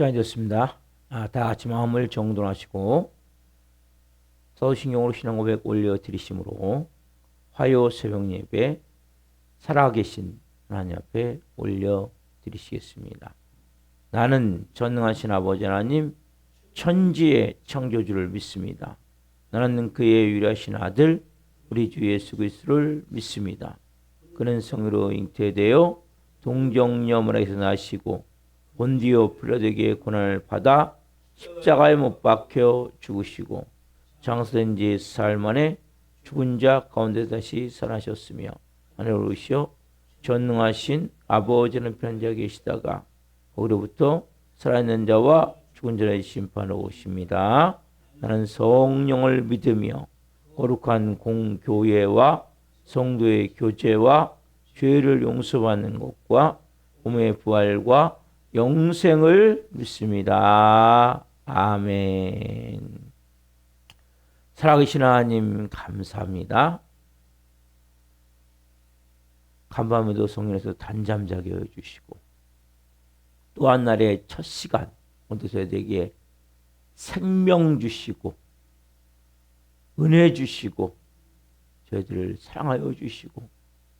시간이 됐습니다. 다 같이 마음을 정돈하시고 서신경으로 신앙 고백 올려드리심으로 화요 새벽 예배 살아계신 하나님 앞에 올려드리시겠습니다. 나는 전능하신 아버지 하나님 천지의 창조주를 믿습니다. 나는 그의 유일하신 아들 우리 주 예수 그리스도를 믿습니다. 그는 성으로 잉태되어 동정녀문에서 나시고 본디오 빌라도에게 고난을 받아 십자가에 못 박혀 죽으시고 장사된 지 사흘 만에 죽은 자 가운데 다시 살아나셨으며 하늘로 오르시어 전능하신 아버지는 편자 계시다가 거기로부터 살아있는 자와 죽은 자를 심판하러 오십니다. 나는 성령을 믿으며 거룩한 공교회와 성도의 교제와 죄를 용서받는 것과 몸의 부활과 영생을 믿습니다. 아멘. 살아계신 하나님 감사합니다. 간밤에도 성령에서 단잠 자게 해주시고 또 한 날의 첫 시간 오늘 저희에게 생명 주시고 은혜 주시고 저희들을 사랑하여 주시고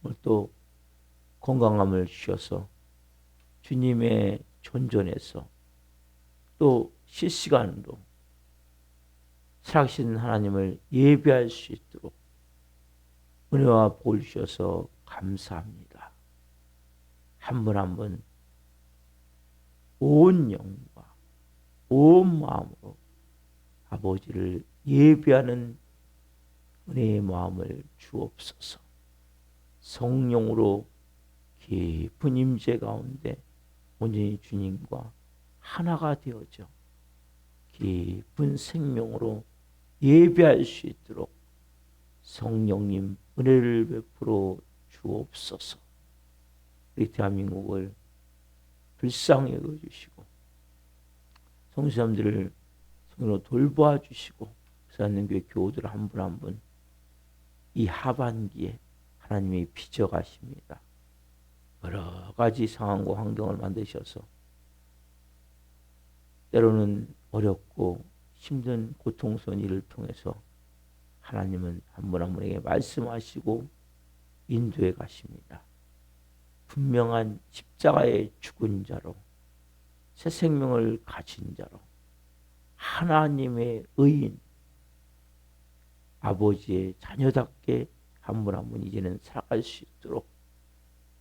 오늘 또 건강함을 주셔서 주님의 존전에서 또 실시간으로 살아계신 하나님을 예배할 수 있도록 은혜와 복을 주셔서 감사합니다. 한 분 한 분 온 영과 온 마음으로 아버지를 예배하는 은혜의 마음을 주옵소서. 성령으로 깊은 임재 가운데 온전히 주님과 하나가 되어져 깊은 생명으로 예배할 수 있도록 성령님 은혜를 베풀어 주옵소서. 우리 대한민국을 불쌍히 여겨주시고 성도님들을 성령으로 돌보아 주시고 사랑하는 교우들 한 분 한 분 이 하반기에 하나님이 빚어가십니다. 여러 가지 상황과 환경을 만드셔서 때로는 어렵고 힘든 고통스러운 일을 통해서 하나님은 한 분 한 분에게 말씀하시고 인도해 가십니다. 분명한 십자가에 죽은 자로 새 생명을 가진 자로 하나님의 의인 아버지의 자녀답게 한 분 한 분 이제는 살아갈 수 있도록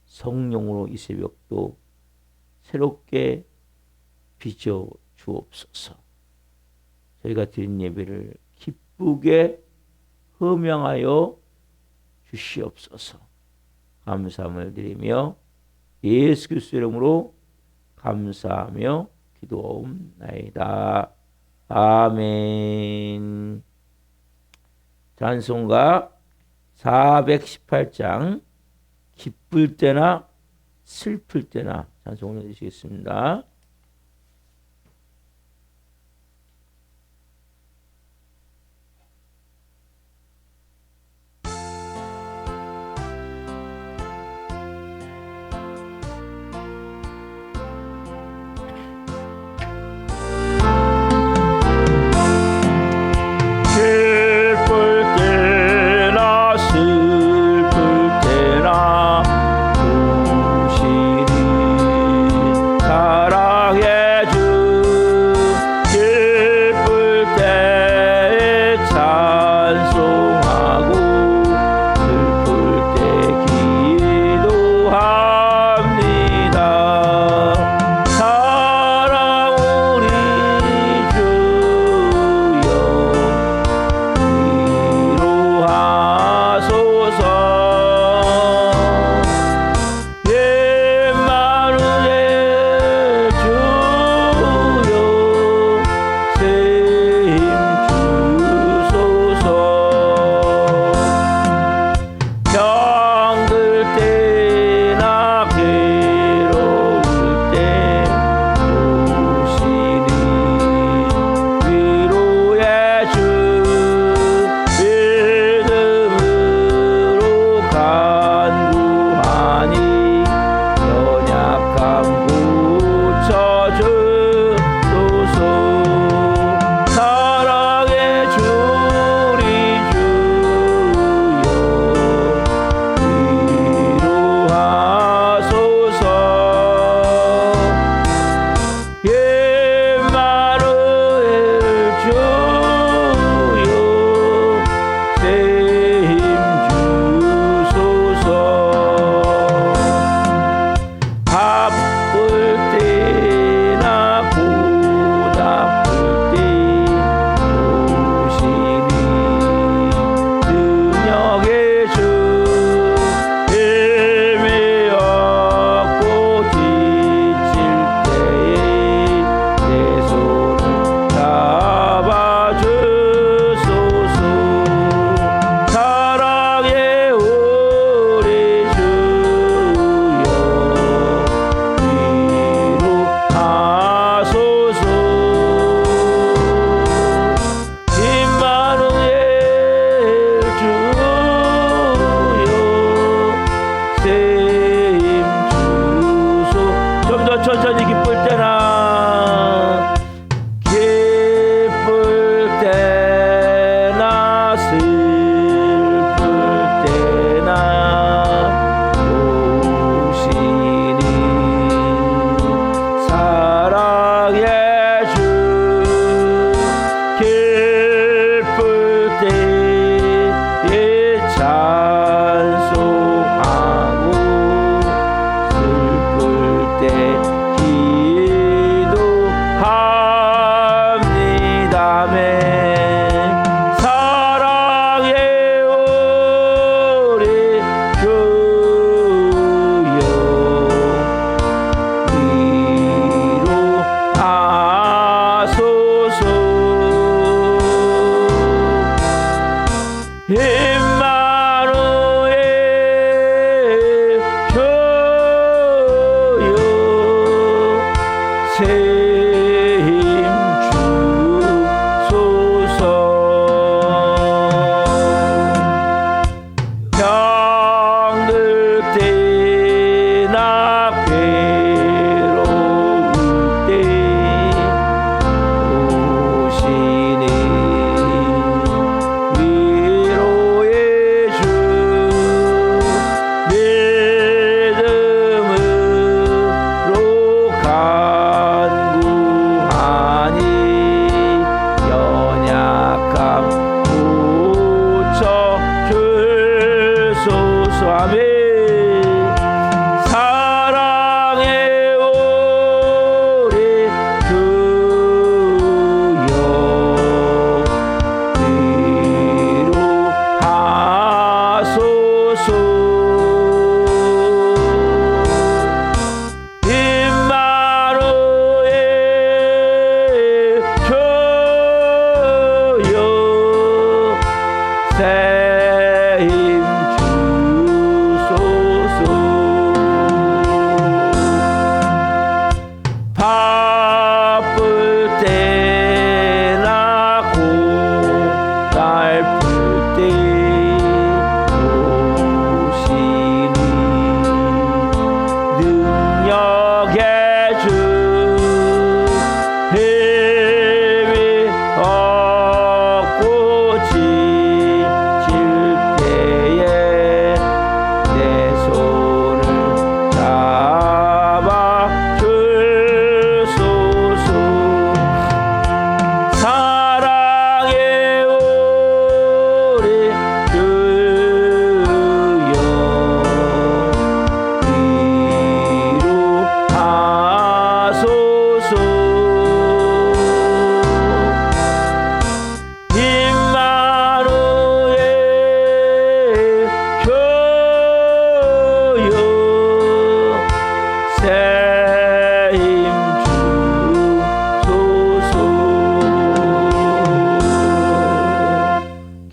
성령으로 이 새벽도 새롭게 빚어 주옵소서. 저희가 드린 예배를 기쁘게 허명하여 주시옵소서. 감사함을 드리며 예수 그리스도의 이름으로 감사하며 기도하옵나이다. 아멘. 찬송가 418장 기쁠 때나 슬플 때나 찬송 올려주시겠습니다. 사랑 천천히 기쁠 때나 슬플 때나 오시니 사랑의 주 기쁠 때에 찬송하고 슬플 때 기도합니다며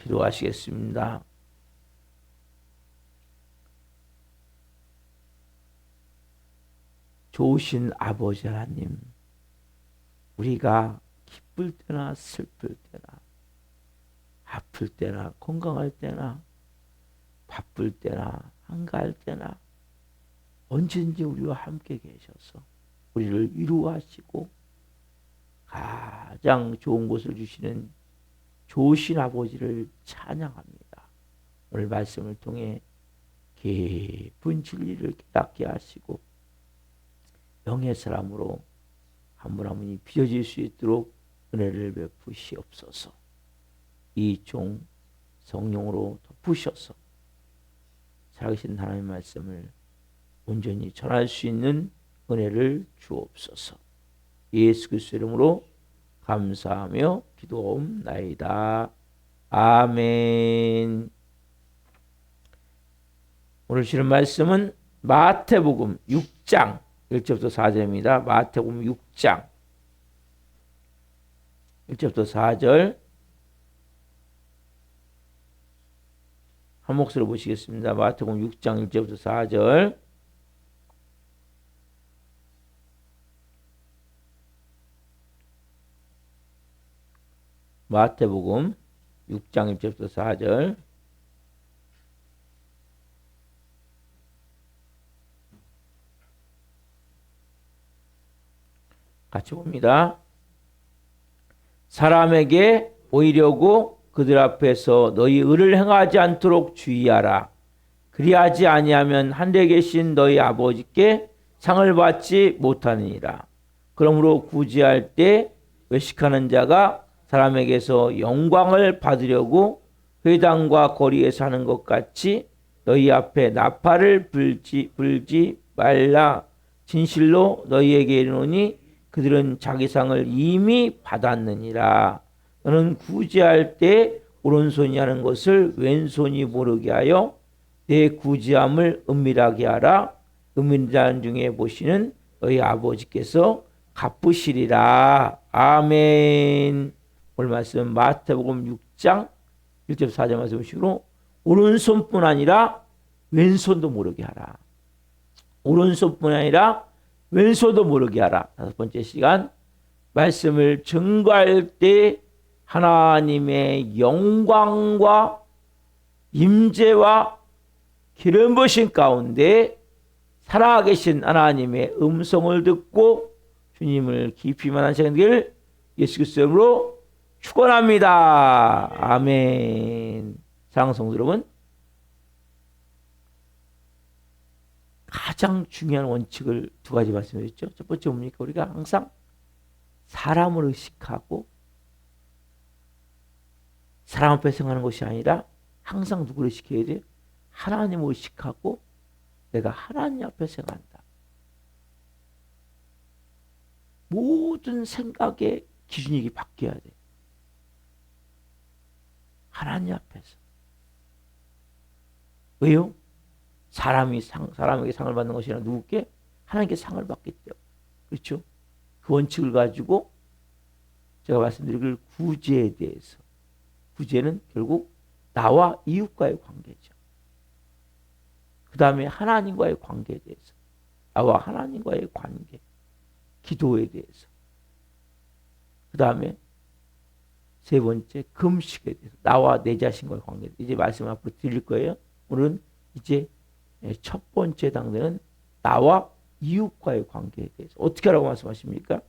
기도하시겠습니다. 좋으신 아버지 하나님, 우리가 기쁠 때나 슬플 때나 아플 때나 건강할 때나 바쁠 때나 한가할 때나 언제든지 우리와 함께 계셔서 우리를 위로하시고 가장 좋은 것을 주시는 좋으신 아버지를 찬양합니다. 오늘 말씀을 통해 깊은 진리를 깨닫게 하시고 영의 사람으로 한 분 한 분이 빚어질 수 있도록 은혜를 베푸시옵소서. 이 종 성령으로 덮으셔서 살아계신 하나님의 말씀을 온전히 전할 수 있는 은혜를 주옵소서. 예수 그리스도의 이름으로 감사하며 기도하옵나이다. 아멘. 오늘 주시는 말씀은 마태복음 6장 1절부터 4절입니다. 마태복음 6장 1절부터 4절 한 목소리로 보시겠습니다. 마태복음 6장 1절부터 4절 마태복음 6장 1절부터 4절 같이 봅니다. 사람에게 보이려고 그들 앞에서 너희 의를 행하지 않도록 주의하라. 그리하지 아니하면 하늘에 계신 너희 아버지께 상을 받지 못하느니라. 그러므로 구제할 때 외식하는 자가 사람에게서 영광을 받으려고 회당과 거리에서 하는 것 같이 너희 앞에 나팔을 불지 말라. 진실로 너희에게 이르노니 그들은 자기 상을 이미 받았느니라. 너는 구제할 때 오른손이 하는 것을 왼손이 모르게 하여 내 구제함을 은밀하게 하라. 은밀한 중에 보시는 너희 아버지께서 갚으시리라. 아멘. 오늘 말씀 마태복음 6장 1절 4절 말씀으로 오른손뿐 아니라 왼손도 모르게 하라. 오른손뿐 아니라 왼손도 모르게 하라. 다섯 번째 시간, 말씀을 증거할 때 하나님의 영광과 임재와 기름 부으심 가운데 살아계신 하나님의 음성을 듣고 주님을 깊이 만난 시간 되기를 예수 그리스도의 이름으로 축원합니다. 아멘. 사랑하는 성도 여러분, 가장 중요한 원칙을 두 가지 말씀드렸죠. 첫 번째 뭡니까? 우리가 항상 사람을 의식하고 사람 앞에 생각하는 것이 아니라 항상 누구를 의식해야 돼요? 하나님을 의식하고 내가 하나님 앞에 생각한다. 모든 생각의 기준이 바뀌어야 돼. 하나님 앞에서. 왜요? 사람에게 상을 받는 것이 아니라 누구께? 하나님께 상을 받기 때문에. 그렇죠? 그 원칙을 가지고 제가 말씀드린 구제에 대해서. 구제는 결국 나와 이웃과의 관계죠. 그 다음에 하나님과의 관계에 대해서. 나와 하나님과의 관계. 기도에 대해서. 그 다음에 세 번째 금식에 대해서. 나와 내 자신과의 관계. 이제 말씀 앞으로 드릴 거예요. 오늘은 이제 첫 번째 당대는 나와 이웃과의 관계에 대해서. 어떻게 하라고 말씀하십니까?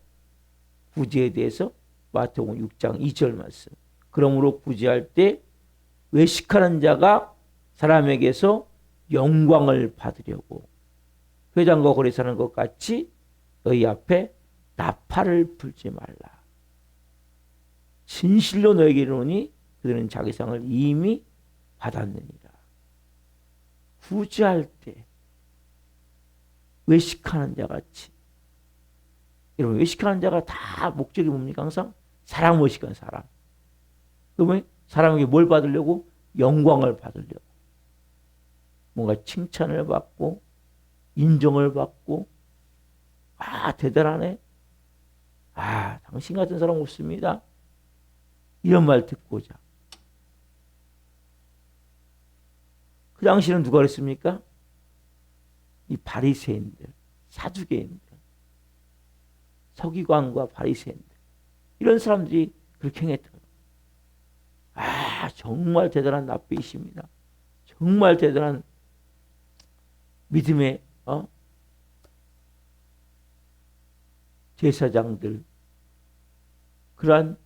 구제에 대해서 마태복음 6장 2절 말씀. 그러므로 구제할 때 외식하는 자가 사람에게서 영광을 받으려고 회당과 거리에서 하는 것 같이 너희 앞에 나팔을 불지 말라. 진실로 너에게 이르노니 그들은 자기 상을 이미 받았느니라. 구제할 때 외식하는 자 같이. 여러분, 외식하는 자가 다 목적이 뭡니까? 항상 사람 외식하는 사람. 그러면 사람에게 뭘 받으려고? 영광을 받으려고. 뭔가 칭찬을 받고 인정을 받고, 아 대단하네, 아 당신 같은 사람 없습니다, 이런 말 듣고자. 그 당시에는 누가 그랬습니까? 이 바리새인들, 사두개인들, 서기관과 바리새인들, 이런 사람들이 그렇게 행했던. 아 정말 대단한 납비이십니다. 정말 대단한 믿음의 제사장들, 그러한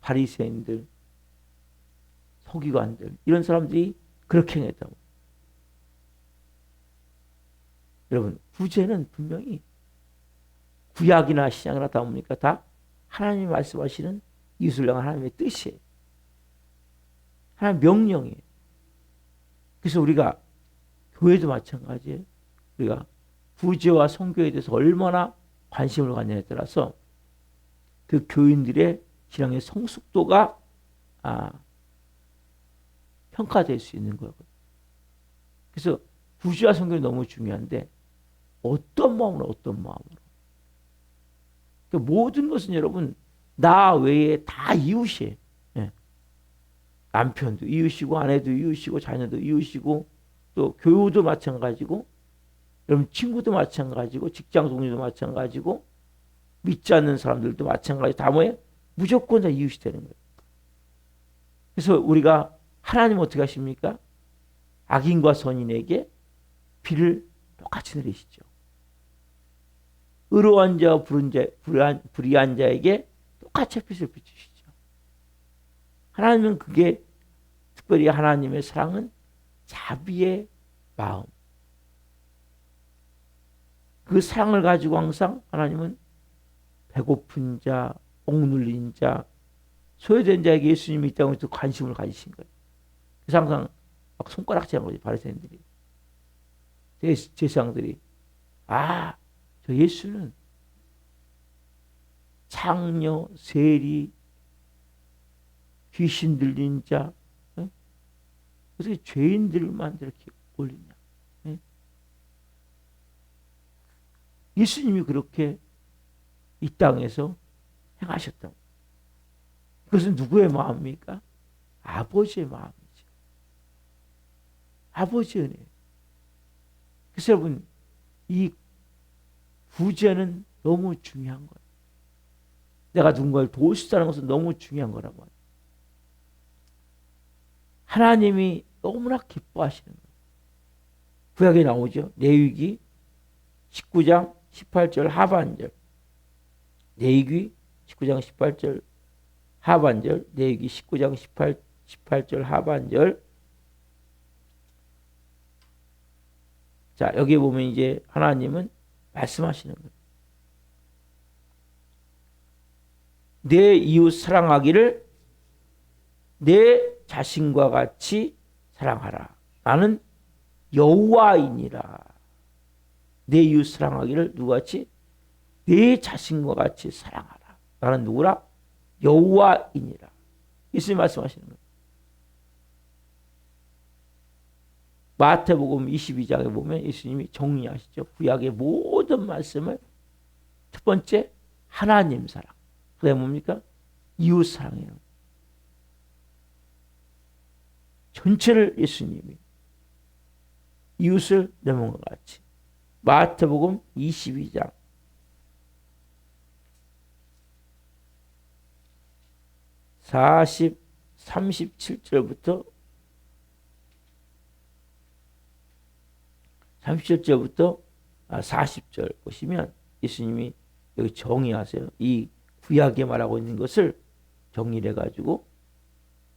바리새인들, 서기관들, 이런 사람들이 그렇게 행했다고. 여러분, 구제는 분명히 구약이나 신약이나 다 뭡니까? 다 하나님이 말씀하시는 이웃을 향한 하나님의 뜻이에요. 하나님의 명령이에요. 그래서 우리가 교회도 마찬가지예요. 우리가 구제와 선교에 대해서 얼마나 관심을 갖느냐에 따라서 그 교인들의 신앙의 성숙도가 평가될 수 있는 거거든요. 그래서 구제와 선교는 너무 중요한데 어떤 마음으로, 어떤 마음으로. 그러니까 모든 것은 여러분 나 외에 다 이웃이에요. 예. 남편도 이웃이고 아내도 이웃이고 자녀도 이웃이고 또 교우도 마찬가지고, 여러분 친구도 마찬가지고, 직장 동료도 마찬가지고, 믿지 않는 사람들도 마찬가지. 다 뭐예요? 무조건 다 이웃이 되는 거예요. 그래서 우리가 하나님 어떻게 하십니까? 악인과 선인에게 비를 똑같이 내리시죠. 의로운 자와 불의한 자에게 똑같이 햇빛을 비추시죠. 하나님은 그게 특별히 하나님의 사랑은 자비의 마음. 그 사랑을 가지고 항상 하나님은 배고픈 자, 억눌린 자, 소외된 자에게 예수님이 이 땅에서 관심을 가지신 거예요. 그래서 항상 막 손가락질한 거지, 바리새인들이. 제사장들이. 아, 저 예수는 창녀, 세리, 귀신 들린 자, 어떻게 죄인들만 이렇게 올리냐. 예수님이 그렇게 이 땅에서 행하셨다고. 그것은 누구의 마음입니까? 아버지의 마음이죠. 아버지의 은혜. 그래서 여러분, 이 구제는 너무 중요한 거예요. 내가 누군가를 도울 수 있다는 것은 너무 중요한 거란 말이에요. 하나님이 너무나 기뻐하시는 거예요. 구약에 나오죠. 레위기 19장 18절 하반절. 레위기 19장 18절 하반절. 레위기 19장 18절 하반절. 자, 여기 보면 이제 하나님은 말씀하시는 거예요. 내 이웃 사랑하기를 내 자신과 같이 사랑하라. 나는 여호와이니라. 내 이웃 사랑하기를 누구같이? 내 자신과 같이 사랑하라. 나는 누구라? 여호와이니라. 예수님 말씀하시는 거예요. 마태복음 22장에 보면 예수님이 정리하시죠. 구약의 모든 말씀을 첫 번째 하나님 사랑. 그게 뭡니까? 이웃 사랑이에요. 전체를 예수님이 이웃을 내 몸과 같이. 마태복음 22장 37절부터 40절 보시면 예수님이 여기 정의하세요. 이 구약에 말하고 있는 것을 정리를 해가지고,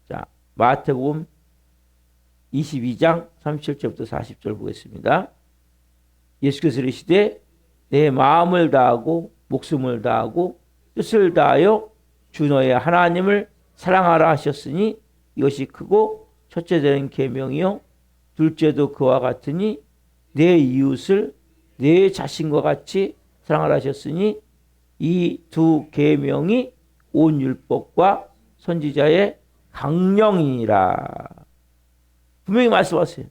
자, 마태복음 22장 37절부터 40절 보겠습니다. 예수께서 이르시되 내 마음을 다하고 목숨을 다하고 뜻을 다하여 주 너의 하나님을 사랑하라 하셨으니 이것이 크고 첫째 되는 계명이요 둘째도 그와 같으니 내 이웃을 내 자신과 같이 사랑하라 하셨으니 이 두 계명이 온 율법과 선지자의 강령이니라. 분명히 말씀하세요.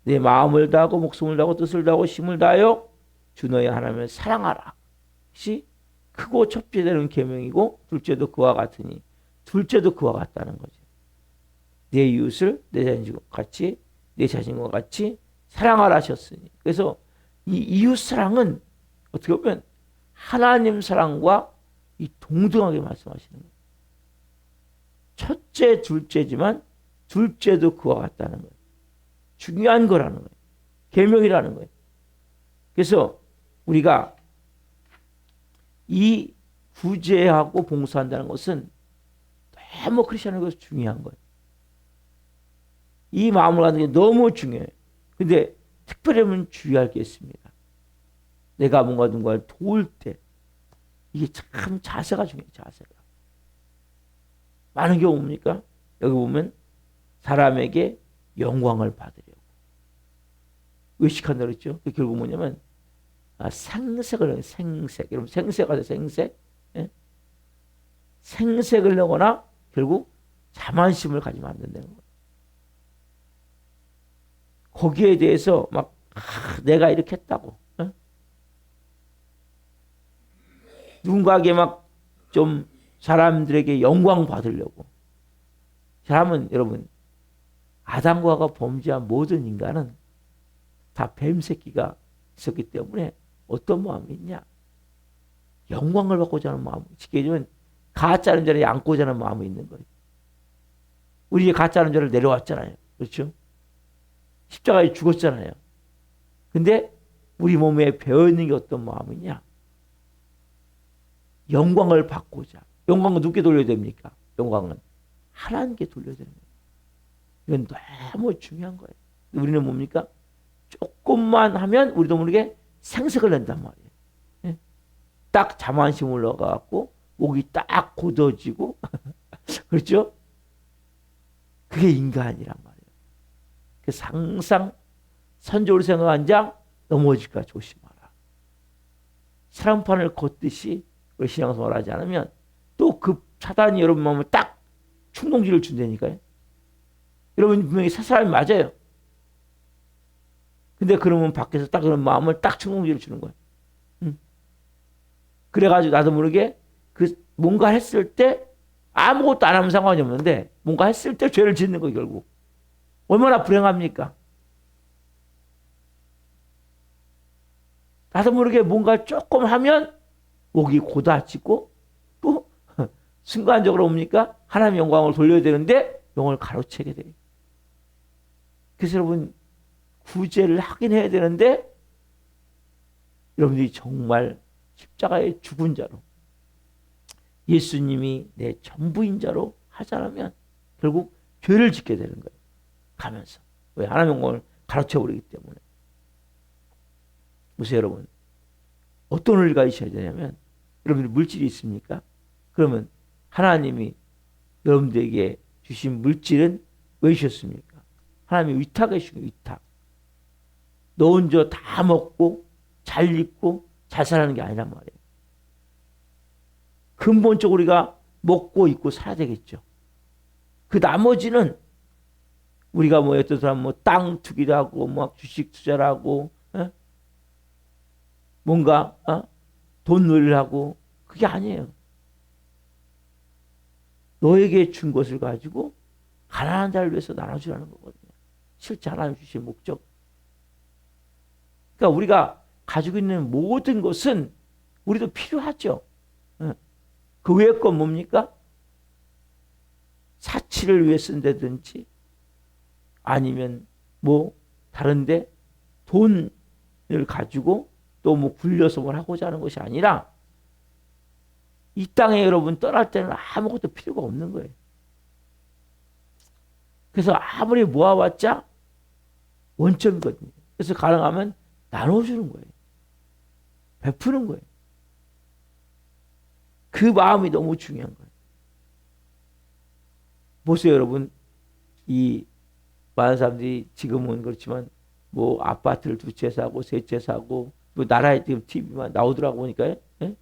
내 마음을 다하고 목숨을 다하고 뜻을 다하고 힘을 다하여 주 너의 하나님을 사랑하라. 이것이 크고 첫째 되는 계명이고 둘째도 그와 같으니, 둘째도 그와 같다는 거죠. 내 이웃을 내 자신과 같이, 내 자신과 같이 사랑하라 하셨으니. 그래서 이 이웃 사랑은 어떻게 보면 하나님 사랑과 이 동등하게 말씀하시는 거예요. 첫째, 둘째지만 둘째도 그와 같다는 거예요. 중요한 거라는 거예요. 계명이라는 거예요. 그래서 우리가 이 구제하고 봉사한다는 것은 너무 크리스천에게 중요한 거예요. 이 마음을 갖는 게 너무 중요해요. 근데 특별히 주의할 게 있습니다. 내가 뭔가 누군가를 도울 때 이게 참 자세가 중요해요. 자세가. 많은 경우 뭡니까? 여기 보면 사람에게 영광을 받으려고 의식한다 그랬죠. 결국 뭐냐면 생색을 해요. 생색. 여러분 생색 아세요? 생색? 예? 생색을 내거나 결국 자만심을 가지면 안 된다는 거예요. 거기에 대해서 막 내가 이렇게 했다고. 예? 누군가에게 막 좀 사람들에게 영광 받으려고. 사람은 여러분 아담과 하와가 범죄한 모든 인간은 다 뱀새끼가 있었기 때문에 어떤 마음이 있냐? 영광을 받고자 하는 마음. 쉽게 얘기하면 가짜 하는 자를 안고자 하는 마음이 있는 거예요. 우리 이제 가짜 하는 자를 내려왔잖아요. 그렇죠? 십자가에 죽었잖아요. 근데 우리 몸에 배어있는 게 어떤 마음이냐? 영광을 받고자. 영광은 누구께 돌려야 됩니까? 영광은 하나님께 돌려야 되는 거예요. 이건 너무 중요한 거예요. 우리는 뭡니까? 조금만 하면 우리도 모르게 생색을 낸단 말이에요. 예? 딱 자만심 올라가고 목이 딱 곧어지고 그렇죠? 그게 인간이란 말이에요. 그래서 항상 선조를 생각한 자 넘어질까 조심하라. 사랑판을 걷듯이 우리 신앙생활을 하지 않으면 또 그 사단이 여러분 마음을 딱 충동질을 준다니까요. 여러분 분명히 사람이 맞아요. 근데 그러면 밖에서 딱 그런 마음을 딱 충동질을 주는 거예요. 그래가지고 나도 모르게 그 뭔가 했을 때 아무것도 안 하면 상관이 없는데 뭔가 했을 때 죄를 짓는 거예요, 결국. 얼마나 불행합니까? 나도 모르게 뭔가 조금 하면 목이 고다치고 또 순간적으로 뭡니까? 하나님의 영광을 돌려야 되는데 영을 가로채게 돼요. 그래서 여러분 구제를 하긴 해야 되는데 여러분들이 정말 십자가의 죽은 자로 예수님이 내 전부인 자로 하지 않으면 결국 죄를 짓게 되는 거예요. 가면서. 왜? 하나님의 영광을 가로채버리기 때문에. 보세요 여러분. 어떤 의리가 있어야 되냐면 여러분들 물질이 있습니까? 그러면 하나님이 여러분들에게 주신 물질은 왜 주셨습니까? 하나님이 위탁해 주신 위탁. 너 혼자 다 먹고 잘 입고 잘 사는 게 아니란 말이에요. 근본적으로 우리가 먹고 입고 살아야 되겠죠. 그 나머지는 우리가 뭐 어떤 사람 뭐 땅 투기를 하고 뭐 주식 투자를 하고 뭔가 돈 놀이를 하고 그게 아니에요. 너에게 준 것을 가지고 가난한 자를 위해서 나눠주라는 거거든요. 실제 하나님 주신 목적. 그러니까 우리가 가지고 있는 모든 것은 우리도 필요하죠. 그 외의 건 뭡니까? 사치를 위해 쓴다든지 아니면 뭐 다른데 돈을 가지고 또 뭐 굴려서 뭘 하고자 하는 것이 아니라 이 땅에 여러분 떠날 때는 아무것도 필요가 없는 거예요. 그래서 아무리 모아봤자 원점이거든요. 그래서 가능하면 나눠주는 거예요. 베푸는 거예요. 그 마음이 너무 중요한 거예요. 보세요 여러분. 이 많은 사람들이 지금은 그렇지만 뭐 아파트를 두 채 사고 세 채 사고 뭐 나라에 지금 TV만 나오더라고 보니까 예?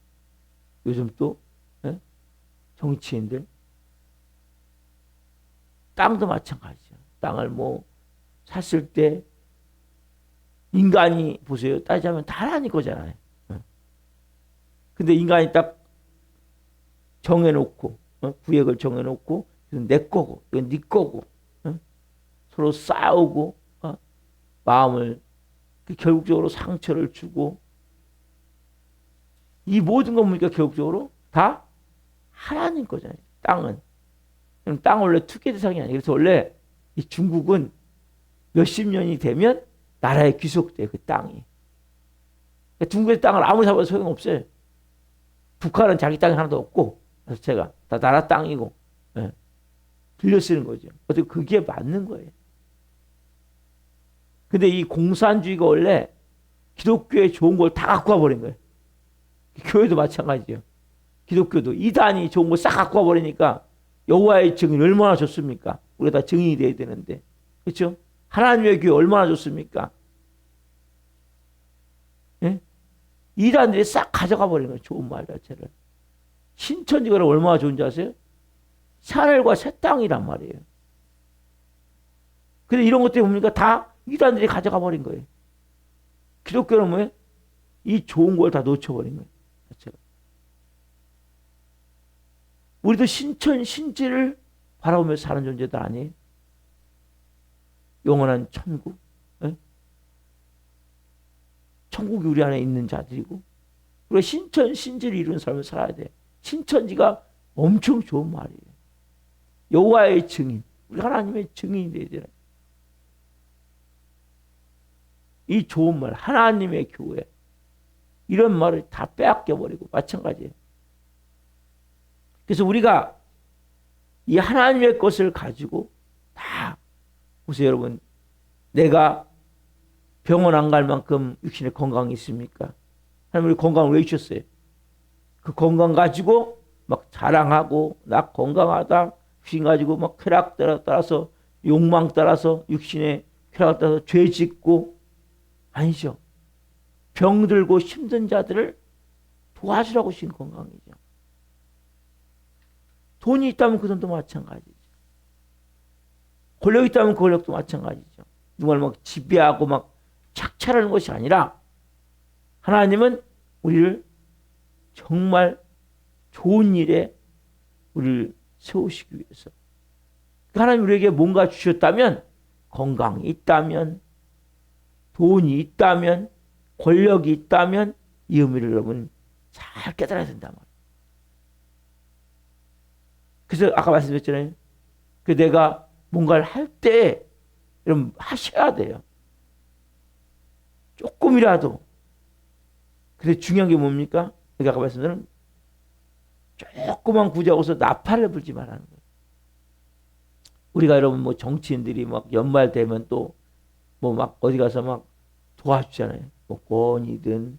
요즘 또 예? 정치인들 땅도 마찬가지죠. 땅을 뭐 샀을 때 인간이 보세요. 따지자면 다 하나님 거잖아요. 근데 인간이 딱 정해놓고 구역을 정해놓고 이건 내 거고 이건 네 거고 서로 싸우고 마음을 결국적으로 상처를 주고 이 모든 건 뭡니까? 결국적으로 다 하나님 거잖아요. 땅은. 땅은 원래 투기 대상이 아니에요. 그래서 원래 이 중국은 몇십 년이 되면 나라에 귀속돼요. 그 땅이. 그러니까 중국의 땅을 아무리 사봐도 소용없어요. 북한은 자기 땅이 하나도 없고 그래서 제가 다 나라 땅이고 빌려 쓰는 거죠. 어떻게 그게 맞는 거예요. 근데 이 공산주의가 원래 기독교에 좋은 걸 다 갖고 와버린 거예요. 교회도 마찬가지예요. 기독교도 이단이 좋은 걸 싹 갖고 와버리니까 여호와의 증인이 얼마나 좋습니까? 우리가 다 증인이 돼야 되는데. 그렇죠? 하나님의 교회 얼마나 좋습니까? 예? 이단들이 싹 가져가 버리는 거예요. 좋은 말 자체를. 신천지가 얼마나 좋은지 아세요? 하늘과 새 땅이란 말이에요. 근데 이런 것 때문에 뭡니까? 다 이단들이 가져가 버린 거예요. 기독교는 뭐예요? 이 좋은 걸 다 놓쳐버린 거예요. 자체가. 우리도 신천, 신지를 바라보면서 사는 존재들 아니에요? 영원한 천국. 에? 천국이 우리 안에 있는 자들이고 우리가 신천, 신지를 이루는 삶을 살아야 돼. 신천지가 엄청 좋은 말이에요. 여호와의 증인. 우리 하나님의 증인이 돼야 되는. 이 좋은 말, 하나님의 교회. 이런 말을 다 빼앗겨버리고 마찬가지예요. 그래서 우리가 이 하나님의 것을 가지고 다 보세요 여러분. 내가 병원 안 갈 만큼 육신에 건강이 있습니까? 하나님 우리 건강을 왜 주셨어요? 그 건강 가지고 막 자랑하고 나 건강하다 육신 가지고 막 쾌락 따라서 욕망 따라서 육신의 쾌락 따라서 죄 짓고 아니죠. 병들고 힘든 자들을 도와주라고 주신 건강이죠. 돈이 있다면 그 돈도 마찬가지죠. 권력이 있다면 그 권력도 마찬가지죠. 누군가를 막 지배하고 막 착취하는 것이 아니라 하나님은 우리를 정말 좋은 일에 우리를 세우시기 위해서 하나님 우리에게 뭔가 주셨다면 건강이 있다면 돈이 있다면 권력이 있다면 이 의미를 여러분 잘 깨달아야 된단 말이에요. 그래서 아까 말씀드렸잖아요. 그 내가 뭔가를 할 때 여러분 하셔야 돼요. 조금이라도. 근데 중요한 게 뭡니까? 내가 아까 말씀드린 조그만 구제하고서 나팔을 불지 말라는 거예요. 우리가 여러분 뭐 정치인들이 막 연말 되면 또 뭐 막 어디 가서 막 도와주잖아요. 뭐 권이든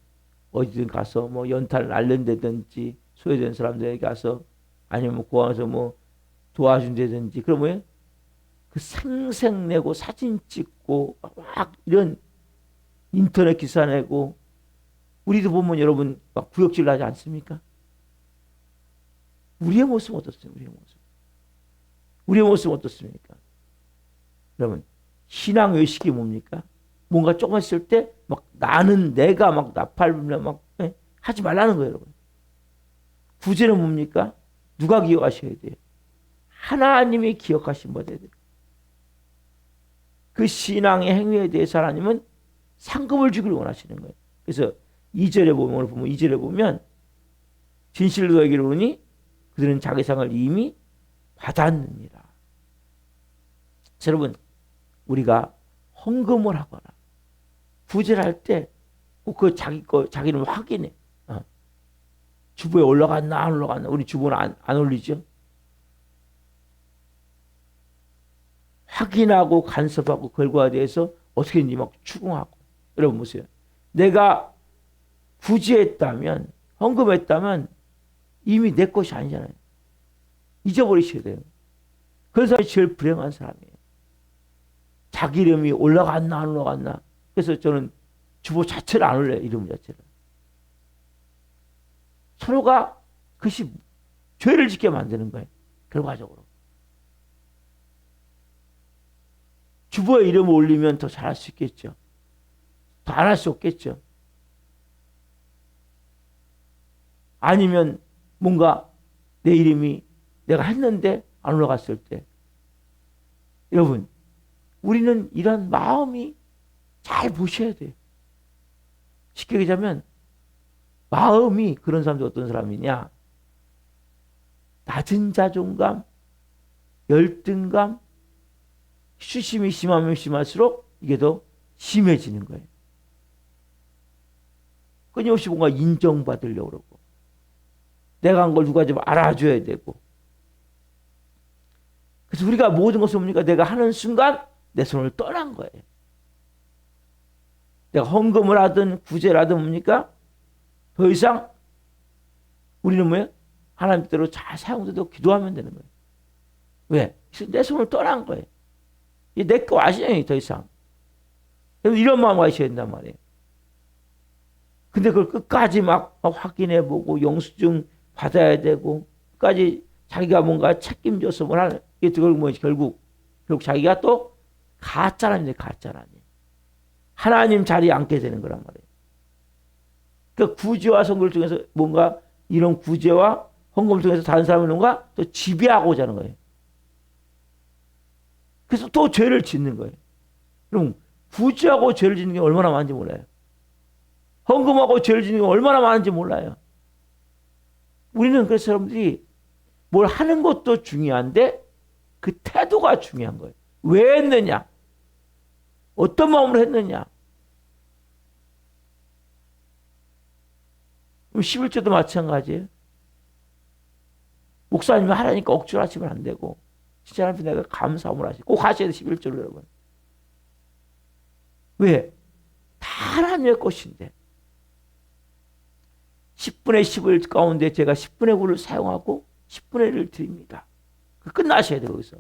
어디든 가서 뭐 연탄을 날른다든지 소외된 사람들에게 가서 아니면 고아서 뭐 도와준다든지 그러면 그 생색내고 사진 찍고 막 이런 인터넷 기사 내고 우리도 보면 여러분 막 구역질 나지 않습니까? 우리의 모습은 어떻습니까? 우리의 모습은 어떻습니까? 여러분 신앙 의식이 뭡니까? 뭔가 조금 있을 때 막 나는 내가 막 나팔 불며 막 하지 말라는 거예요, 여러분. 구제는 뭡니까? 누가 기억하셔야 돼요? 하나님이 기억하신 바에 돼요. 그 신앙의 행위에 대해서 하나님은 상급을 주기를 원하시는 거예요. 그래서 2절에 보면 2절에 보면 진실로 너에게로 오니 그들은 자기 상을 이미 받았느니라. 여러분 우리가 헌금을 하거나 구제를 할 때 꼭 그 자기는 확인해. 주보에 올라갔나 안 올라갔나. 우리 주보는 안 올리죠. 확인하고 간섭하고 결과에 대해서 어떻게든지 막 추궁하고. 여러분 보세요. 내가 구제했다면 헌금했다면 이미 내 것이 아니잖아요. 잊어버리셔야 돼요. 그런 사람이 제일 불행한 사람이에요. 자기 이름이 올라갔나 안 올라갔나. 그래서 저는 주보 자체를 안 올려요. 이름 자체를. 서로가 그것이 죄를 짓게 만드는 거예요. 결과적으로. 주보에 이름을 올리면 더 잘할 수 있겠죠. 더 안 할 수 없겠죠. 아니면 뭔가 내 이름이 내가 했는데 안 올라갔을 때 여러분 우리는 이런 마음이 잘 보셔야 돼요. 쉽게 얘기하자면 마음이 그런 사람들이 어떤 사람이냐 낮은 자존감 열등감 수심이 심하면 심할수록 이게 더 심해지는 거예요. 끊임없이 뭔가 인정받으려고 그러고 내가 한 걸 누가 좀 알아줘야 되고 그래서 우리가 모든 것을 뭡니까? 내가 하는 순간 내 손을 떠난 거예요. 내가 헌금을 하든 구제를 하든 뭡니까? 더 이상 우리는 뭐예요? 하나님 뜻대로 잘 사용돼도 기도하면 되는 거예요. 왜? 내 손을 떠난 거예요. 이게 내 거 아시잖아요, 더 이상. 이런 마음을 하셔야 된단 말이에요. 근데 그걸 끝까지 막 확인해보고 영수증 받아야 되고 끝까지 자기가 뭔가 책임져서 뭘 하는 이게 뭐 결국 자기가 또 가짜라니 가짜라니 하나님 자리에 앉게 되는 거란 말이에요. 그 구제와 선거를 통해서 뭔가 이런 구제와 헌금을 통해서 다른 사람을 뭔가 또 지배하고자 하는 거예요. 그래서 또 죄를 짓는 거예요. 그럼 구제하고 죄를 짓는 게 얼마나 많은지 몰라요. 헌금하고 죄를 짓는 게 얼마나 많은지 몰라요. 우리는 그래서 여러분들이 뭘 하는 것도 중요한데 그 태도가 중요한 거예요. 왜 했느냐? 어떤 마음으로 했느냐? 11조도 마찬가지예요. 목사님이 하라니까 억지로 하시면 안 되고 진짜 하나님 내가 감사함을 하시고 꼭 하셔야 돼. 11조를 여러분. 왜? 다 하나님의 것인데 10분의 10을 가운데 제가 10분의 9를 사용하고 10분의 1을 드립니다. 끝나셔야 돼요. 거기서.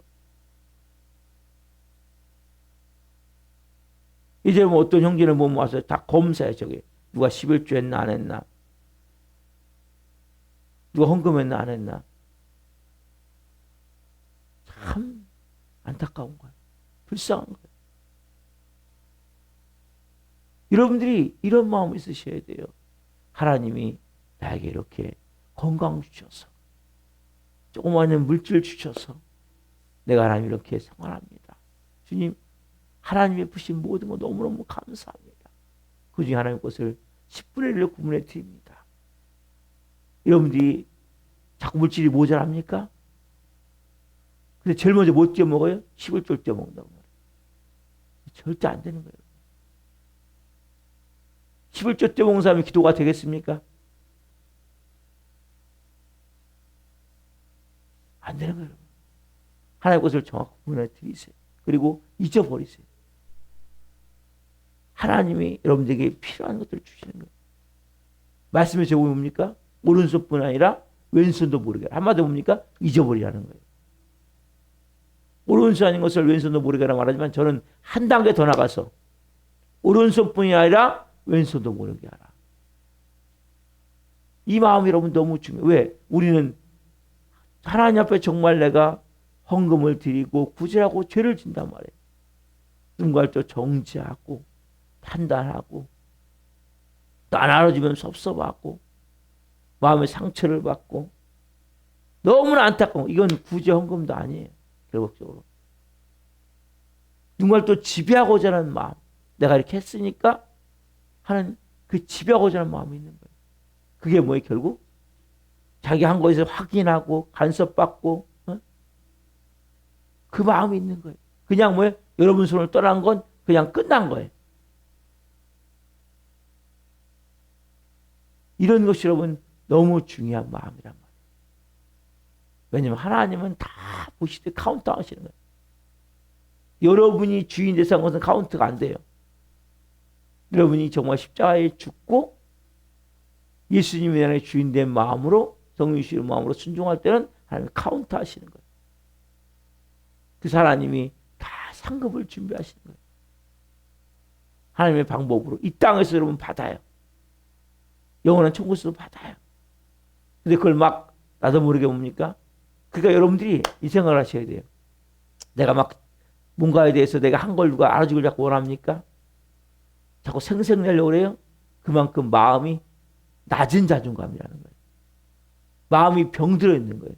이제 뭐 어떤 형제는 뭐 와서 다 검사해. 저기 누가 11조 했나 안 했나, 누가 헌금했나 안 했나. 참 안타까운 거예요. 불쌍한 거예요. 여러분들이 이런 마음을 있으셔야 돼요. 하나님이 나에게 이렇게 건강 주셔서 조그마한 물질 주셔서 내가 하나님 이렇게 생활합니다. 주님, 하나님의 부신 모든 거 너무너무 감사합니다. 그 중에 하나님 것을 10분의 1로 구분해 드립니다. 여러분들이 자꾸 물질이 모자랍니까? 근데 제일 먼저 못 떼어 먹어요? 11조를 떼어 먹는다고 말해요. 절대 안 되는 거예요. 11조 떼어 먹는 사람이 기도가 되겠습니까? 안 되는 거예요. 하나님의 것을 정확히 구분해 드리세요. 그리고 잊어버리세요. 하나님이 여러분들에게 필요한 것들을 주시는 거예요. 말씀의 제목이 뭡니까? 오른손뿐 아니라 왼손도 모르게 하라. 한마디로 뭡니까? 잊어버리라는 거예요. 오른손 아닌 것을 왼손도 모르게 하라 말하지만 저는 한 단계 더 나가서 오른손뿐이 아니라 왼손도 모르게 하라. 이 마음이 여러분 너무 중요해요. 왜? 우리는 하나님 앞에 정말 내가 헌금을 드리고 구제하고 죄를 진단 말이에요. 누군가를 또 정죄하고 판단하고 또 안 알아주면 섭섭하고 마음의 상처를 받고 너무나 안타까워. 이건 구제 헌금도 아니에요. 결국적으로 누군가를 또 지배하고자 하는 마음, 내가 이렇게 했으니까 하는 그 지배하고자 하는 마음이 있는 거예요. 그게 뭐예요? 결국 자기 한 것에서 확인하고 간섭받고 그 마음이 있는 거예요. 그냥 뭐예요? 여러분 손을 떠난 건 그냥 끝난 거예요. 이런 것이 여러분 너무 중요한 마음이란 말이에요. 왜냐하면 하나님은 다 보시되 카운트 하시는 거예요. 여러분이 주인 대상 것은 카운트가 안 돼요. 여러분이 정말 십자가에 죽고 예수님이 나의 주인 된 마음으로 성육신의 마음으로 순종할 때는 하나님이 카운트 하시는 거예요. 그 하나님이 다 상급을 준비하시는 거예요. 하나님의 방법으로 이 땅에서 여러분 받아요. 영원한 천국에서도 받아요. 근데 그걸 막 나도 모르게 뭡니까? 그러니까 여러분들이 이 생각을 하셔야 돼요. 내가 막 뭔가에 대해서 내가 한 걸 누가 알아주길 자꾸 원합니까? 자꾸 생색내려고 그래요? 그만큼 마음이 낮은 자존감이라는 거예요. 마음이 병들어 있는 거예요.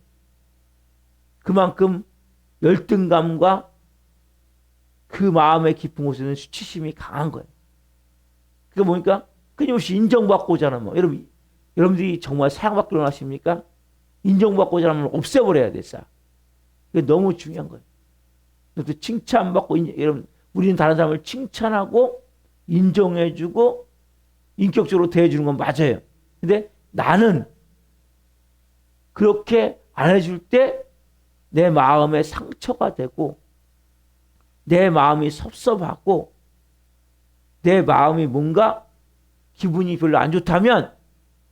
그만큼 열등감과 그 마음의 깊은 곳에는 수치심이 강한 거예요. 그게 뭡니까? 끊임없이 인정받고자 하는 뭐. 여러분들이 정말 사랑받기로 하십니까? 인정받고자 하면 없애버려야 돼, 싹. 그게 너무 중요한 거예요. 또 칭찬받고, 여러분, 우리는 다른 사람을 칭찬하고, 인정해주고, 인격적으로 대해주는 건 맞아요. 근데 나는 그렇게 안 해줄 때 내 마음에 상처가 되고, 내 마음이 섭섭하고, 내 마음이 뭔가 기분이 별로 안 좋다면,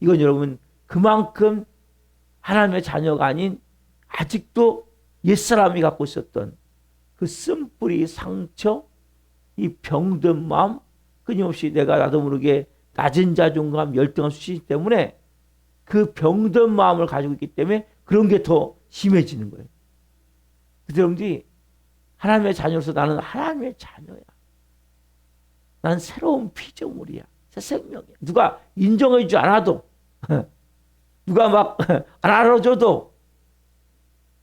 이건 여러분, 그만큼 하나님의 자녀가 아닌 아직도 옛사람이 갖고 있었던 그 쓴뿌리 상처, 이 병든 마음, 끊임없이 내가 나도 모르게 낮은 자존감, 열등한 수치 때문에 그 병든 마음을 가지고 있기 때문에 그런 게 더 심해지는 거예요. 그래서 여러분들이 하나님의 자녀로서 나는 하나님의 자녀야. 난 새로운 피조물이야. 새 생명이야. 누가 인정해 주지 않아도 누가 막 안 알아줘도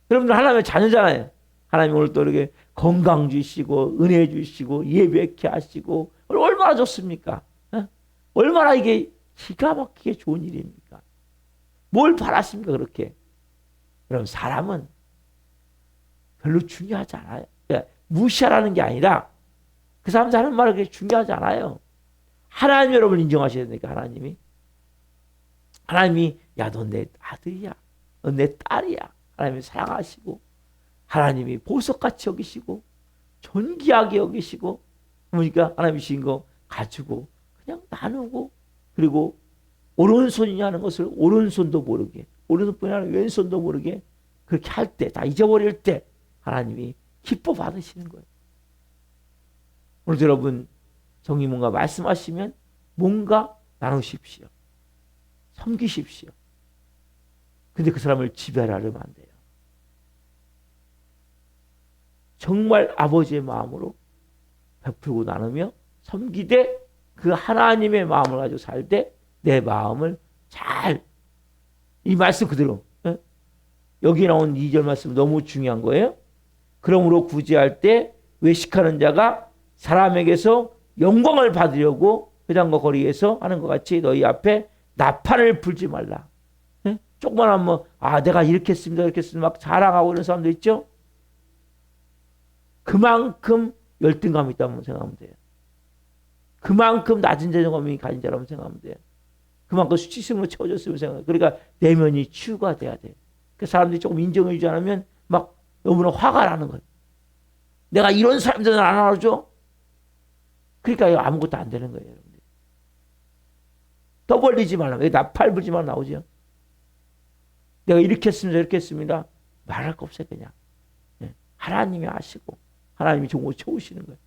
여러분들 하나님의 자녀잖아요. 하나님 오늘 또 이렇게 건강 주시고 은혜 주시고 예배케 하시고 얼마나 좋습니까? 얼마나 이게 기가 막히게 좋은 일입니까? 뭘 바라십니까 그렇게? 여러분 사람은 별로 중요하지 않아요. 그러니까 무시하라는 게 아니라 그 사람 하는 말은 그렇게 중요하지 않아요. 하나님 여러분을 인정하셔야 되니까 하나님이 야 너 내 아들이야. 너 내 딸이야. 하나님이 사랑하시고 하나님이 보석같이 여기시고 존귀하게 여기시고 그러니까 하나님이 주신 거 가지고 그냥 나누고 그리고 오른손이냐 하는 것을 오른손도 모르게 오른손뿐이 아니라 왼손도 모르게 그렇게 할 때 다 잊어버릴 때 하나님이 기뻐 받으시는 거예요. 오늘 여러분 성령이 뭔가 말씀하시면 뭔가 나누십시오. 섬기십시오. 근데 그 사람을 지배하려면 안 돼요. 정말 아버지의 마음으로 베풀고 나누며 섬기되 그 하나님의 마음을 가지고 살 때 내 마음을 잘 이 말씀 그대로 여기 나온 2절 말씀 너무 중요한 거예요. 그러므로 구제할 때 외식하는 자가 사람에게서 영광을 받으려고 회당과 거리에서 하는 것 같이 너희 앞에 나팔을 불지 말라. 조그만 하면 내가 이렇게 했습니다 이렇게 했습니다 막 자랑하고 이런 사람도 있죠. 그만큼 열등감이 있다면 생각하면 돼요. 그만큼 낮은 자존감이 가진 자라면 생각하면 돼요. 그만큼 수치심으로 채워졌으면 생각해요. 그러니까 내면이 치유가 돼야 돼요. 그 사람들이 조금 인정해 주지 않으면 막 너무나 화가 나는 거예요. 내가 이런 사람들은 안 알아줘? 그러니까 아무것도 안 되는 거예요. 여러분들. 떠벌리지 말라. 나팔 불지 말라 나오죠. 내가 이렇게 했습니다. 이렇게 했습니다. 말할 거 없어요. 그냥. 하나님이 아시고 하나님이 좋은 거 채우시는 거예요.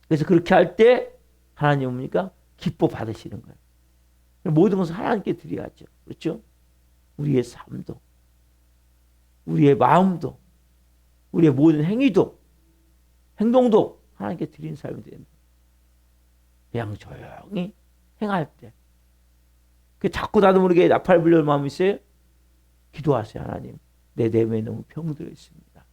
그래서 그렇게 할 때 하나님은 뭡니까? 기뻐 받으시는 거예요. 모든 것을 하나님께 드려야죠. 그렇죠? 우리의 삶도 우리의 마음도 우리의 모든 행위도 행동도 하나님께 드리는 삶이 됩니다. 그냥 조용히 행할 때 자꾸 나도 모르게 나팔 불릴 마음이 있어요? 기도하세요. 하나님 내 내면이 너무 병들어 있습니다.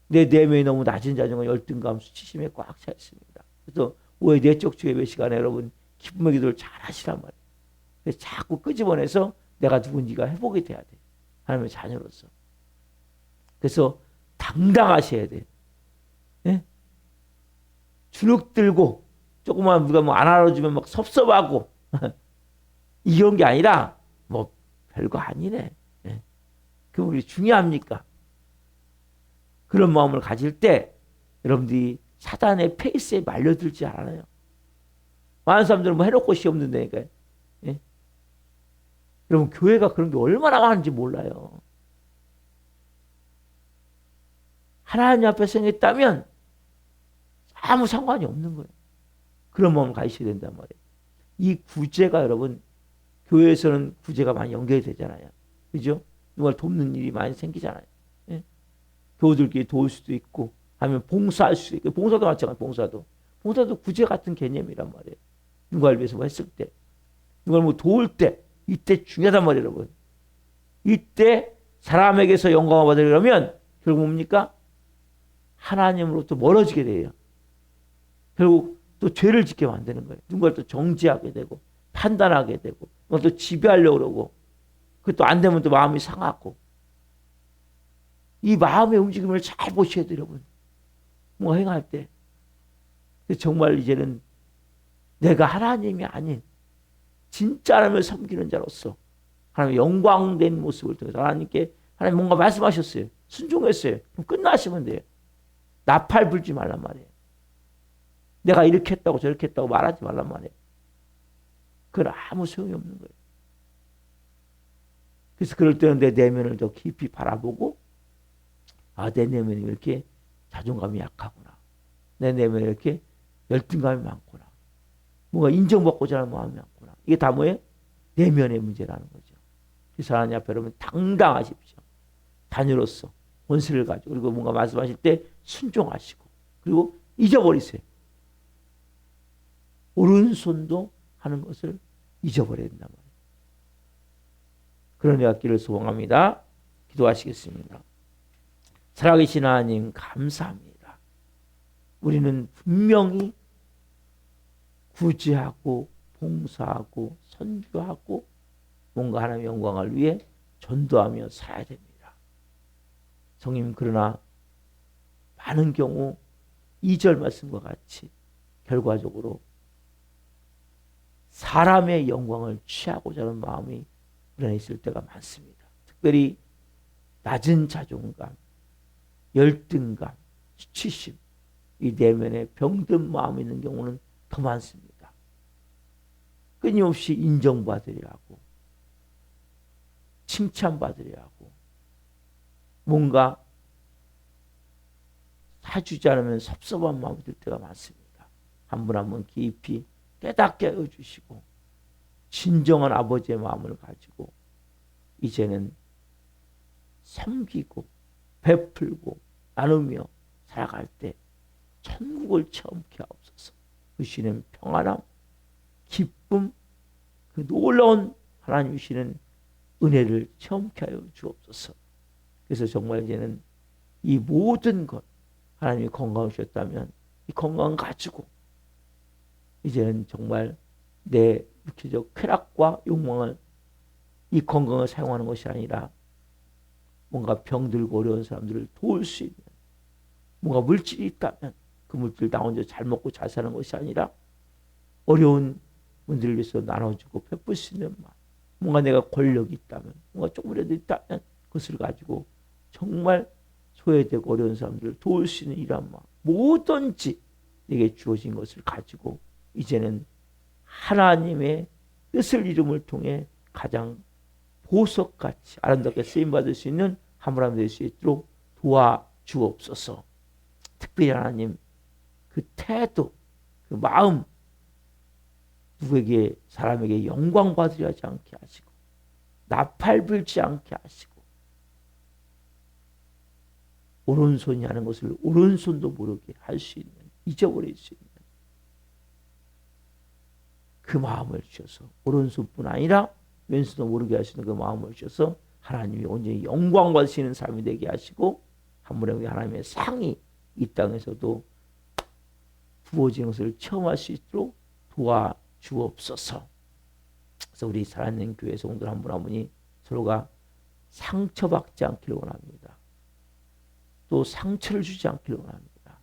내 내면이 너무 낮은 자존감 열등감 수치심에 꽉 차 있습니다. 그래서 오해 내적 주의 시간에 여러분 기쁨의 기도를 잘 하시란 말이에요. 그래서 자꾸 끄집어내서 내가 누군지가 회복이 돼야 돼. 하나님의 자녀로서. 그래서 당당하셔야 돼. 예? 주눅 들고 조금만 누가 안 알아주면 막 섭섭하고 이런 게 아니라 뭐 별거 아니네. 예? 그게 우리 중요합니까? 그런 마음을 가질 때 여러분들이 사단의 페이스에 말려들지 않아요. 많은 사람들은 뭐 해놓고 시 없는다니까요. 예? 여러분 교회가 그런 게 얼마나 많은지 몰라요. 하나님 앞에 생겼다면 아무 상관이 없는 거예요. 그런 마음을 가지셔야 된단 말이에요. 이 구제가 여러분 교회에서는 구제가 많이 연결이 되잖아요. 그죠? 누가 돕는 일이 많이 생기잖아요. 예? 교우들끼리 도울 수도 있고 아니면 봉사할 수도 있고 봉사도 마찬가지예요. 봉사도 구제 같은 개념이란 말이에요. 누가를 위해서 뭐 했을 때 누가를 뭐 도울 때 이때 중요하단 말이에요. 여러분. 이때 사람에게서 영광을 받으려면 결국 뭡니까? 하나님으로부터 멀어지게 돼요. 결국 또 죄를 짓게 만드는 거예요. 누군가를 또 정죄하게 되고 판단하게 되고 또 지배하려고 그러고 그것도 안 되면 또 마음이 상하고 이 마음의 움직임을 잘 보셔야 돼요. 여러분. 뭐 행할 때 정말 이제는 내가 하나님이 아닌 진짜 하나님을 섬기는 자로서 하나님의 영광된 모습을 통해서 하나님께 하나님 뭔가 말씀하셨어요. 순종했어요. 그럼 끝나시면 돼요. 나팔 불지 말란 말이에요. 내가 이렇게 했다고 저렇게 했다고 말하지 말란 말이에요. 그건 아무 소용이 없는 거예요. 그래서 그럴 때는 내 내면을 더 깊이 바라보고 내 내면이 이렇게 자존감이 약하구나. 내 내면에 이렇게 열등감이 많구나. 뭔가 인정받고자 하는 마음이 많구나. 이게 다 뭐예요? 내면의 문제라는 거죠. 그래서 하나님 앞에 여러분 당당하십시오. 자녀로서 원수를 가지고 그리고 뭔가 말씀하실 때 순종하시고 그리고 잊어버리세요. 오른손도 하는 것을 잊어버려야 된단 말이에요. 그런 애 기를 소원합니다. 기도하시겠습니다. 살아계신 하나님 감사합니다. 우리는 분명히 구제하고 봉사하고 선교하고 뭔가 하나님의 영광을 위해 전도하며 살아야 됩니다. 성님 그러나 많은 경우 2절 말씀과 같이 결과적으로 사람의 영광을 취하고자 하는 마음이 우리 안에 있을 때가 많습니다. 특별히 낮은 자존감, 열등감, 수치심, 이 내면에 병든 마음이 있는 경우는 더 많습니다. 끊임없이 인정받으려 하고 칭찬받으려 하고 뭔가 사주지 않으면 섭섭한 마음이 들 때가 많습니다. 한 분 한 분 깊이 깨닫게 해주시고 진정한 아버지의 마음을 가지고 이제는 섬기고 베풀고 나누며 살아갈 때 천국을 체험케 하옵소서. 주시는 평안함, 기쁨, 그 놀라운 하나님 주시는 은혜를 체험케 하여 주옵소서. 그래서 정말 이제는 이 모든 것 하나님이 건강을 주셨다면 이 건강 가지고 이제는 정말 내 육체적 쾌락과 욕망을 이 건강을 사용하는 것이 아니라 뭔가 병들고 어려운 사람들을 도울 수 있는 뭔가 물질이 있다면 그 물질 나 혼자 잘 먹고 잘 사는 것이 아니라 어려운 분들을 위해서 나눠주고 베풀 수 있는 마음, 뭔가 내가 권력이 있다면 뭔가 조금이라도 있다면 그것을 가지고 정말 소외되고 어려운 사람들을 도울 수 있는 이런 마음, 뭐든지 내게 주어진 것을 가지고 이제는 하나님의 뜻을 이름을 통해 가장 보석같이 아름답게 쓰임받을 수 있는 하물함 될 수 있도록 도와주옵소서. 특별히 하나님 그 태도, 그 마음 누구에게 사람에게 영광 받으려 하지 않게 하시고 나팔불지 않게 하시고 오른손이 하는 것을 오른손도 모르게 할 수 있는 잊어버릴 수 있는 그 마음을 주셔서 오른손뿐 아니라 왼손도 모르게 하시는 그 마음을 주셔서 하나님이 온전히 영광 받으시는 삶이 되게 하시고 한 분의 하나님의 상이 이 땅에서도 부어지는 것을 체험할 수 있도록 도와주옵소서. 그래서 우리 살아있는 교회 성도들 한 분 한 분이 서로가 상처받지 않기를 원합니다. 또 상처를 주지 않기를 원합니다.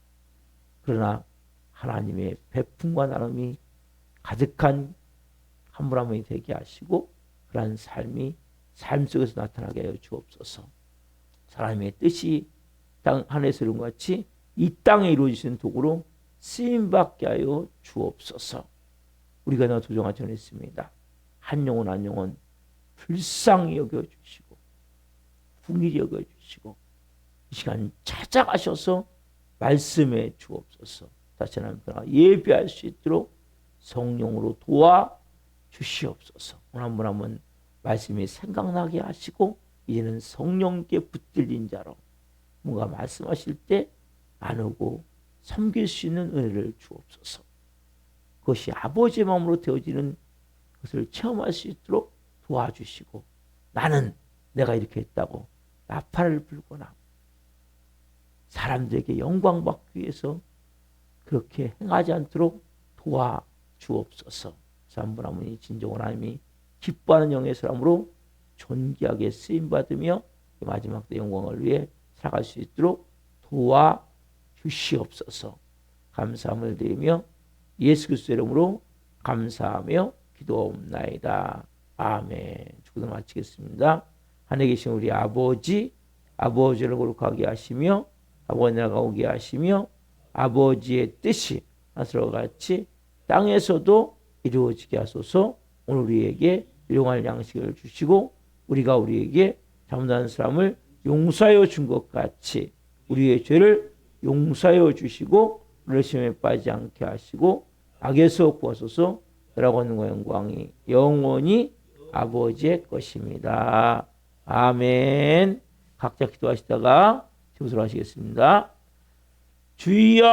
그러나 하나님의 베품과 나눔이 가득한 한 분 한 분이 되게 하시고 그러한 삶이 삶 속에서 나타나게 하여 주옵소서. 사람의 뜻이 땅 하늘에서 이룬 것 같이 이 땅에 이루어지는 도구로 쓰임받게 하여 주옵소서. 우리가 너 도정하 전했습니다. 한 영혼 한 영혼 불쌍히 여겨주시고 궁일이 여겨주시고 이 시간 찾아가셔서 말씀해 주옵소서. 다시 하나님 예배할 수 있도록 성령으로 도와주시옵소서. 오늘 한 분 한 분 말씀이 생각나게 하시고 이제는 성령께 붙들린 자로 뭔가 말씀하실 때 나누고 섬길 수 있는 은혜를 주옵소서. 그것이 아버지의 마음으로 되어지는 것을 체험할 수 있도록 도와주시고 나는 내가 이렇게 했다고 나팔을 불거나 사람들에게 영광 받기 위해서 그렇게 행하지 않도록 도와주옵소서. 한 분 한 분이 진정한 하나님이 기뻐하는 영의 사람으로 존귀하게 쓰임받으며 마지막 때 영광을 위해 살아갈 수 있도록 도와주시옵소서. 감사함을 드리며 예수 그리스도의 이름으로 감사하며 기도옵나이다. 아멘. 주기도 마치겠습니다. 하늘에 계신 우리 아버지, 아버지를 거룩하게 하시며 아버지 나라가 오게 하시며 아버지의 뜻이 하늘과 같이 땅에서도 이루어지게 하소서. 오늘 우리에게 일용할 양식을 주시고 우리가 우리에게 잘못한 사람을 용서하여 준 것 같이 우리의 죄를 용서하여 주시고 우리를 시험에 빠지지 않게 하시고 악에서 구하소서. 라고 하는 거 영광이 영원히 아버지의 것입니다. 아멘. 각자 기도하시다가 지금부터 하시겠습니다. 주여